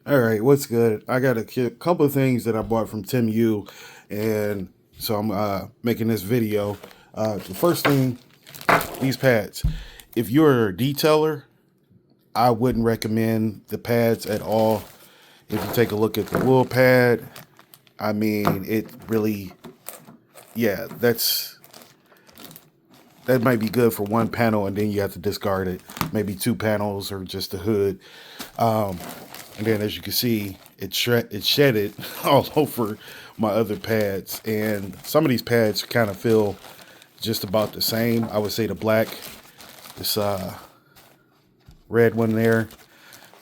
All right, what's good? I got a couple of things that I bought from Temu, and so I'm making this video. The first thing, these pads. If you're a detailer, I wouldn't recommend the pads at all. If you take a look at the wool pad, I mean, it really, yeah, that might be good for one panel, and then you have to discard it. Maybe two panels or just the hood. And then, as you can see, it shedded all over my other pads. And some of these pads kind of feel just about the same. I would say the black, this red one there.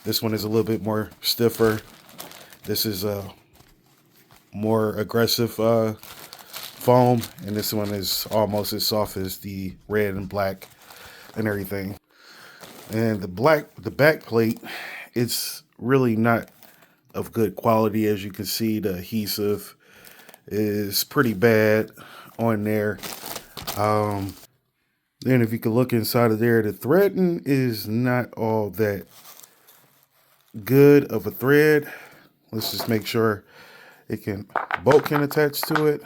This one is a little bit more stiffer. This is a more aggressive foam, and this one is almost as soft as the red and black and everything. And the back plate, it's really not of good quality. As you can see, the adhesive is pretty bad on there. Then if you could look inside of there, the threading is not all that good of a thread. Let's just make sure bolt can attach to it.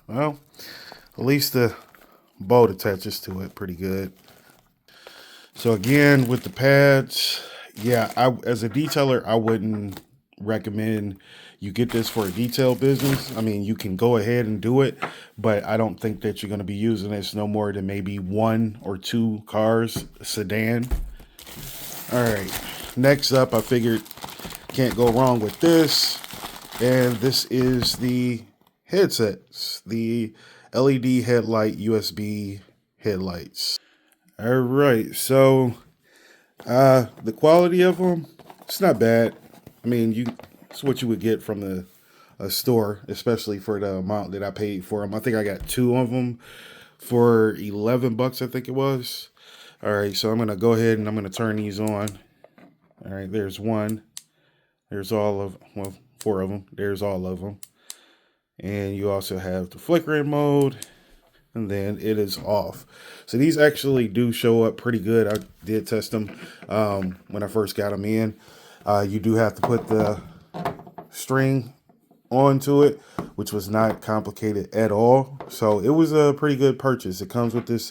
Well, at least the bolt attaches to it pretty good. So again, with the pads, yeah, as a detailer, I wouldn't recommend you get this for a detail business. I mean, you can go ahead and do it, but I don't think that you're going to be using this no more than maybe one or two cars, sedan. All right, next up, I figured can't go wrong with this, and this is the headsets, the LED headlight USB headlights. All right, so the quality of them, it's not bad. I mean, it's what you would get from a store, especially for the amount that I paid for them. I think I got two of them for $11, I think it was. All right, so I'm gonna go ahead and I'm gonna turn these on. All right, there's one. There's four of them. There's all of them. And you also have the flickering mode, and then it is off. So these actually do show up pretty good. I did test them when I first got them in. You do have to put the string onto it, which was not complicated at all. So it was a pretty good purchase. It comes with this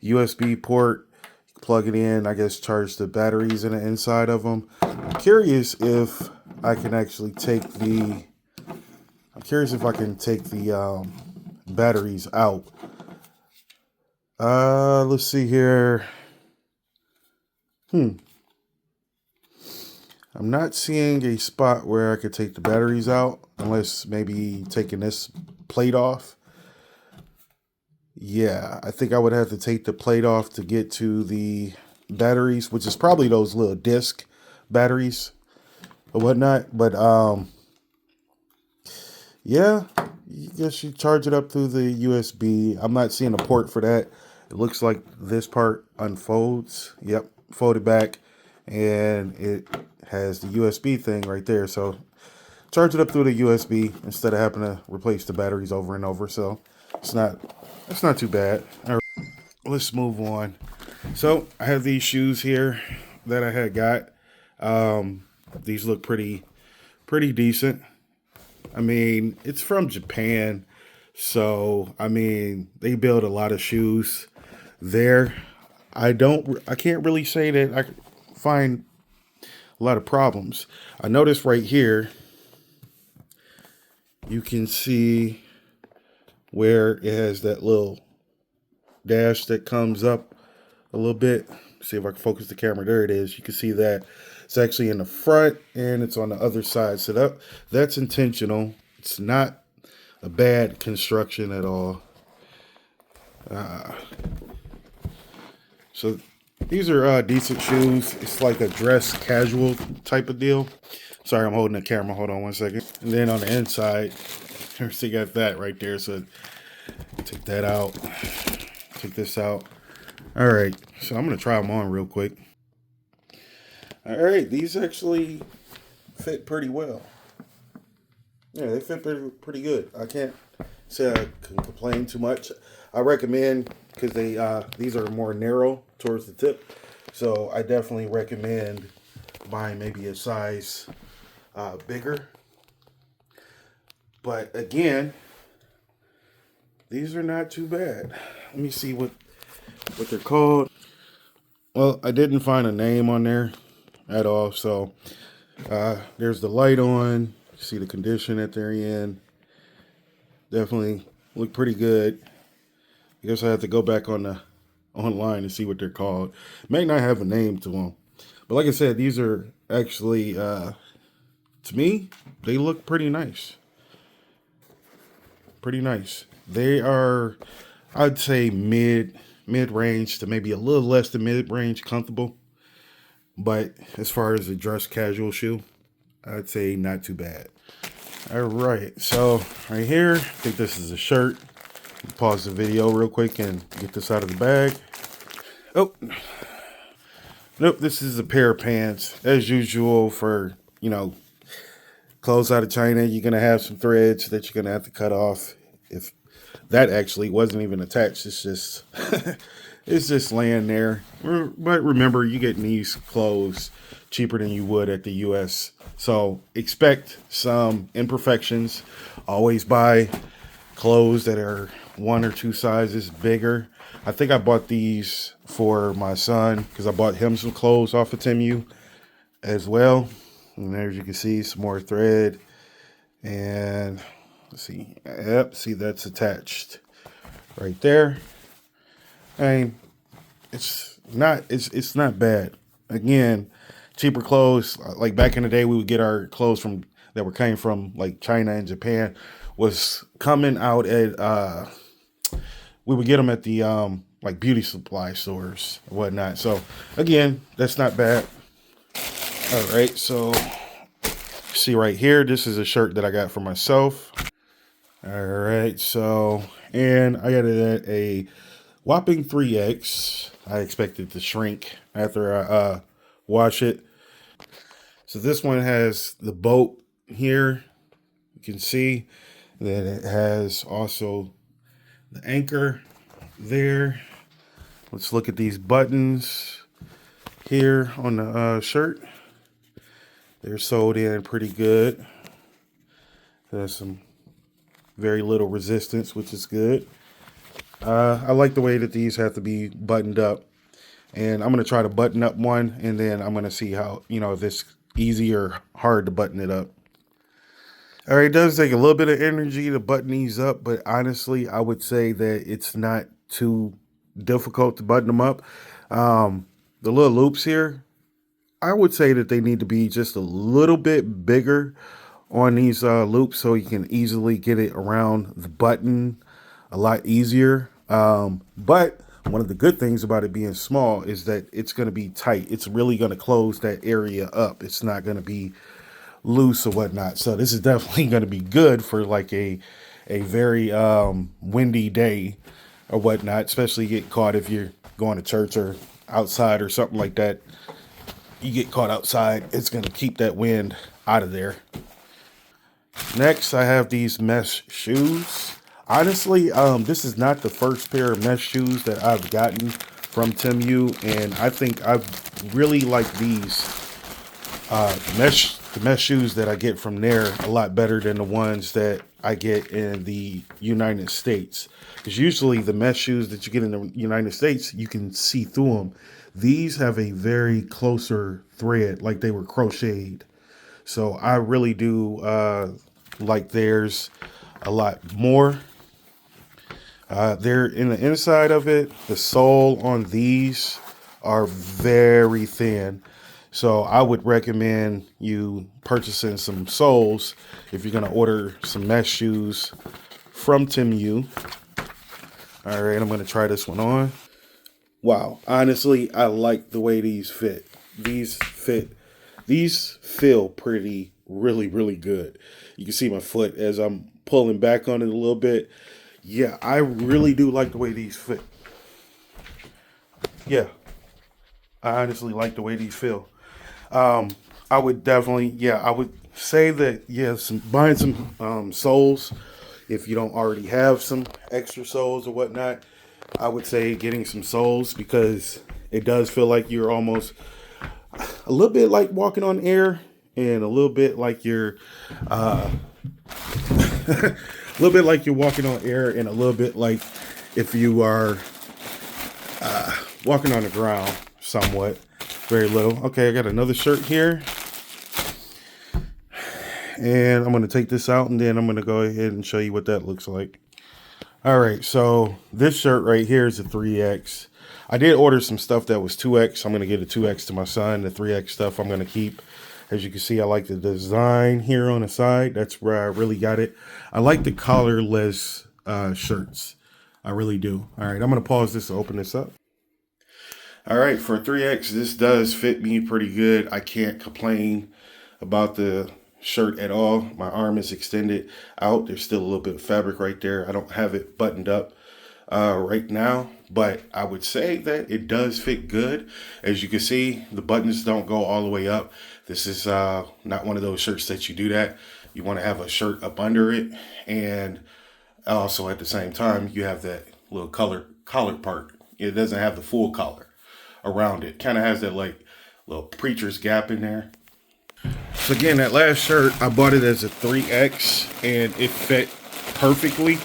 USB port. You can plug it in, I guess charge the batteries in the inside of them. I'm curious if I can actually take the batteries out. Let's see here. I'm not seeing a spot where I could take the batteries out, unless maybe taking this plate off. Yeah, I think I would have to take the plate off to get to the batteries, which is probably those little disc batteries or whatnot. But yeah, you guess you charge it up through the USB. I'm not seeing a port for that. It looks like this part unfolds. Yep, folded back, and it has the USB thing right there. So charge it up through the USB instead of having to replace the batteries over and over. So it's not too bad. All right, let's move on. So I have these shoes here that I had got. These look pretty decent. I mean, it's from Japan, so I mean, they build a lot of shoes there. I can't really say that I find a lot of problems. I noticed right here, you can see where it has that little dash that comes up a little bit. See if I can focus the camera. There it is. You can see that it's actually in the front and it's on the other side. So that's intentional. It's not a bad construction at all. So these are decent shoes. It's like a dress casual type of deal. Sorry, I'm holding the camera. Hold on one second. And then on the inside, so you got that right there. So take that out. Take this out. All right. So I'm going to try them on real quick. All right. These actually fit pretty well. Yeah, they fit pretty good. I say I can complain too much. I recommend, because these are more narrow towards the tip, so I definitely recommend buying maybe a size bigger. But again, these are not too bad. Let me see what they're called. Well, I didn't find a name on there at all. So there's the light on. See the condition that they're in. Definitely look pretty good. I guess I have to go back on the online and see what they're called. May not have a name to them, but like I said, these are actually to me they look pretty nice. Pretty nice. They are, I'd say mid range to maybe a little less than mid range, comfortable. But as far as a dress casual shoe, I'd say not too bad. All right, so right here, I think this is a shirt. Pause the video real quick and get this out of the bag. Oh, nope, this is a pair of pants. As usual for, clothes out of China, you're going to have some threads that you're going to have to cut off. If that actually wasn't even attached, it's just it's just laying there. But remember, you get these clothes cheaper than you would at the US. So expect some imperfections. Always buy clothes that are 1 or 2 sizes bigger. I think I bought these for my son because I bought him some clothes off of Temu as well. And as you can see, some more thread. And let's see. Yep, see that's attached right there. And it's not bad. Again, cheaper clothes. Like back in the day, we would get our clothes came from like China and Japan was coming out at we would get them at the like beauty supply stores and whatnot. So again, that's not bad. All right, so see right here, this is a shirt that I got for myself. All right, so and I got it at a whopping 3X. I expect it to shrink after I wash it. So this one has the boat here. You can see that it has also the anchor there. Let's look at these buttons here on the shirt. They're sewed in pretty good. There's some very little resistance, which is good. I like the way that these have to be buttoned up. And I'm going to try to button up one, and then I'm going to see how, if it's easy or hard to button it up. All right, it does take a little bit of energy to button these up, but honestly, I would say that it's not too difficult to button them up. The little loops here, I would say that they need to be just a little bit bigger on these loops so you can easily get it around the button a lot easier. But one of the good things about it being small is that it's going to be tight. It's really going to close that area up. It's not going to be loose or whatnot. So this is definitely going to be good for like a very windy day or whatnot, especially get caught if you're going to church or outside or something like that. You get caught outside, it's going to keep that wind out of there. Next, I have these mesh shoes. Honestly, this is not the first pair of mesh shoes that I've gotten from Temu, and I think I really like these the mesh shoes that I get from there a lot better than the ones that I get in the United States. Because usually the mesh shoes that you get in the United States, you can see through them. These have a very closer thread, like they were crocheted. So I really do like theirs a lot more. They're in the inside of it. The sole on these are very thin. So I would recommend you purchasing some soles if you're going to order some mesh shoes from Temu. All right, I'm going to try this one on. Wow, honestly, I like the way these fit. These feel really good. You can see my foot as I'm pulling back on it a little bit. Yeah, I really do like the way these fit. Yeah, I honestly like the way these feel. I would say that, buying some soles if you don't already have some extra soles or whatnot, I would say getting some soles, because it does feel like you're almost a little bit like walking on air, and a little bit like you're a little bit like you're walking on air, and a little bit like if you are walking on the ground somewhat, very little. Okay, I got another shirt here, and I'm going to take this out, and then I'm going to go ahead and show you what that looks like. All right, so this shirt right here is a 3X. I did order some stuff that was 2X. I'm going to get a 2X to my son. The 3X stuff I'm going to keep. As you can see, I like the design here on the side. That's where I really got it. I like the collarless shirts. I really do. All right, I'm going to pause this to open this up. All right, for a 3X, this does fit me pretty good. I can't complain about the shirt at all. My arm is extended out. There's still a little bit of fabric right there. I don't have it buttoned up right now, but I would say that it does fit good. As you can see, the buttons don't go all the way up. This is not one of those shirts that you do that. You want to have a shirt up under it, and also at the same time you have that little collar part. It doesn't have the full collar around it. Kind of has that like little preacher's gap in there. So again, that last shirt, I bought it as a 3X, and it fit perfectly,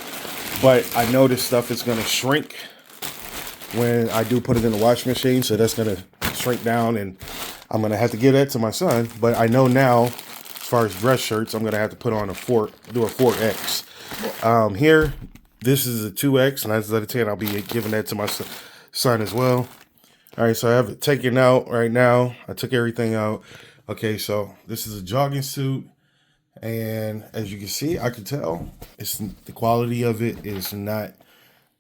but I know this stuff is going to shrink when I do put it in the washing machine, so that's going to shrink down, and I'm going to have to give that to my son. But I know now, as far as dress shirts, I'm going to have to put on do a 4X. Here, this is a 2X, and as I said, I'll be giving that to my son as well. All right, so I have it taken out right now. I took everything out. Okay, so this is a jogging suit, and as you can see, I can tell the quality of it is not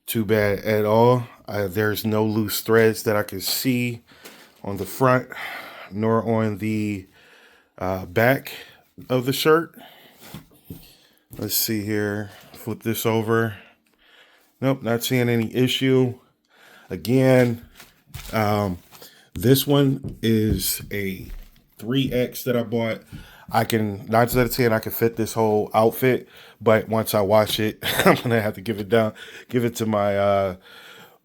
too bad at all. There's no loose threads that I can see on the front, nor on the back of the shirt. Let's see here. Flip this over. Nope, not seeing any issue. Again, this one is a 3X that I bought. I can 9 out of 10 I can fit this whole outfit, but once I wash it, I'm gonna have to give it to my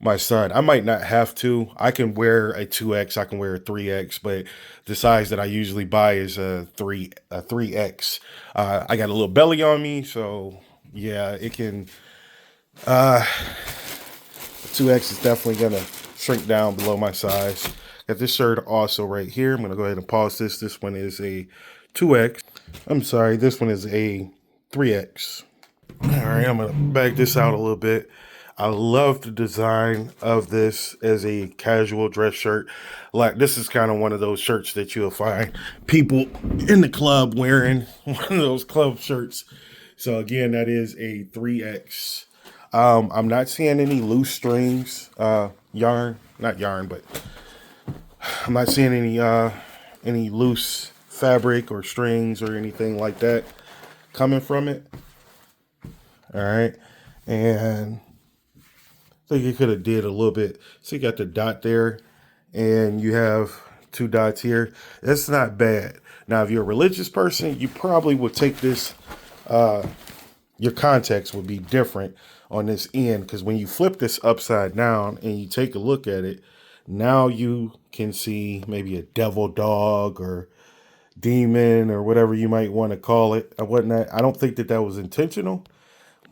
my son. I might not have to. I can wear a 2X, I can wear a 3X, but the size that I usually buy is a 3X. I got a little belly on me, so yeah, it can 2X is definitely gonna shrink down below my size. Got this shirt also right here. I'm gonna go ahead and pause this. This one is a 2X. I'm sorry, this one is a 3X. All right, I'm gonna back this out a little bit. I love the design of this as a casual dress shirt. Like, this is kind of one of those shirts that you'll find people in the club wearing, one of those club shirts. So again, that is a 3X. I'm not seeing any loose strings, not yarn, but I'm not seeing any loose fabric or strings or anything like that coming from it. All right, and I think you could have did a little bit. So you got the dot there, and you have 2 dots here. That's not bad. Now, if you're a religious person, you probably would take this. Your context would be different on this end, because when you flip this upside down and you take a look at it, now you can see maybe a devil dog or demon or whatever you might want to call it or whatnot. I don't think that that was intentional,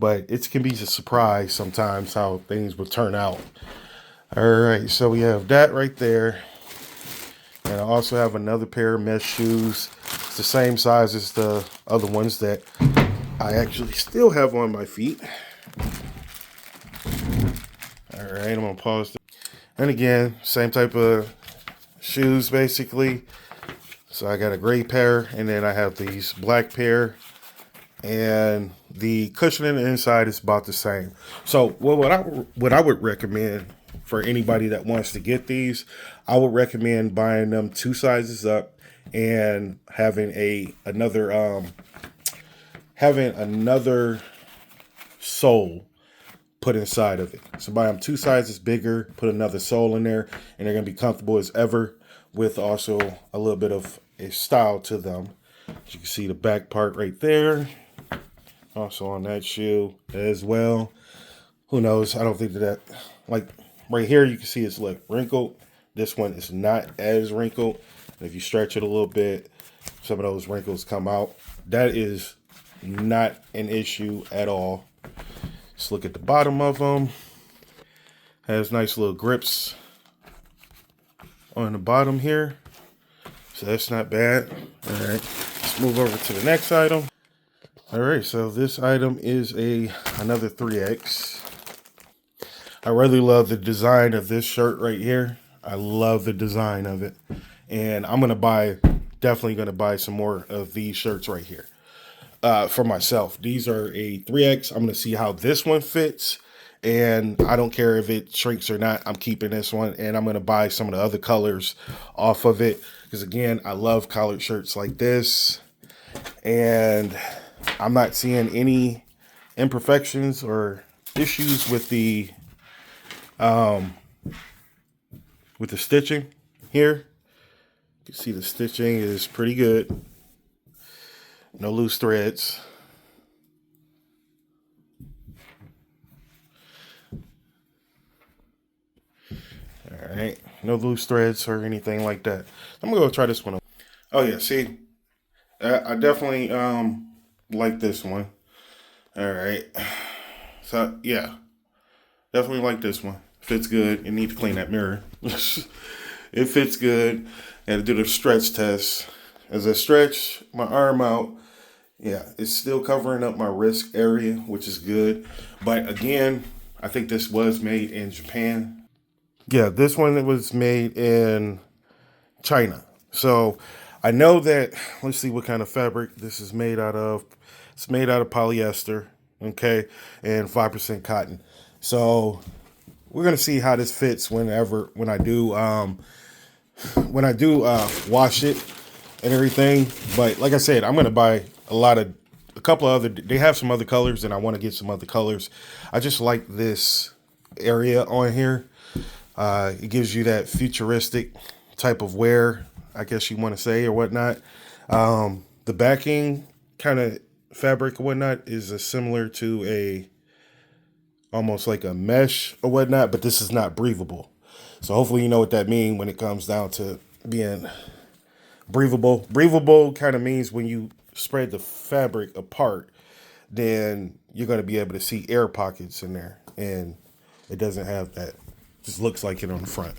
but it can be a surprise sometimes how things will turn out. All right, so we have that right there. And I also have another pair of mesh shoes. It's the same size as the other ones that I actually still have on my feet. All right, I'm gonna pause. And again, same type of shoes basically. So I got a gray pair, and then I have these black pair, and the cushioning inside is about the same. So what I would recommend for anybody that wants to get these, I would recommend buying them 2 sizes up and having another sole put inside of it. So buy them 2 sizes bigger, put another sole in there, and they're gonna be comfortable as ever, with also a little bit of a style to them. As you can see the back part right there. Also on that shoe as well. Who knows? I don't think that, like right here, you can see it's like wrinkled. This one is not as wrinkled. And if you stretch it a little bit, some of those wrinkles come out. That is not an issue at all. Let's look at the bottom of them. Has nice little grips on the bottom here. So that's not bad. All right, let's move over to the next item. All right, so this item is another 3X. I really love the design of this shirt right here. I love the design of it. And I'm definitely gonna buy some more of these shirts right here for myself. These are a 3X. I'm gonna see how this one fits. And I don't care if it shrinks or not. I'm keeping this one, and I'm gonna buy some of the other colors off of it. Because again, I love collared shirts like this. And I'm not seeing any imperfections or issues with the stitching here. You can see the stitching is pretty good. No loose threads. All right, no loose threads or anything like that. I'm gonna go try this one out. Oh yeah, see, I definitely like this one. All right, so yeah, definitely like this one. Fits good. You need to clean that mirror. It fits good. And do the stretch test. As I stretch my arm out, yeah, it's still covering up my wrist area, which is good. But again, I think this was made in Japan. Yeah, this one was made in China. So I know that, let's see what kind of fabric this is made out of. It's made out of polyester, okay, and 5% cotton. So we're gonna see how this fits when I do wash it and everything. But like I said, I'm gonna buy a couple of other. They have some other colors, and I want to get some other colors. I just like this area on here. It gives you that futuristic type of wear, I guess you want to say, or whatnot. The backing kind of fabric or whatnot is similar to almost like a mesh or whatnot, but this is not breathable. So hopefully you know what that means when it comes down to being breathable. Breathable kind of means when you spread the fabric apart, then you're going to be able to see air pockets in there, and it doesn't have that. It just looks like it on the front.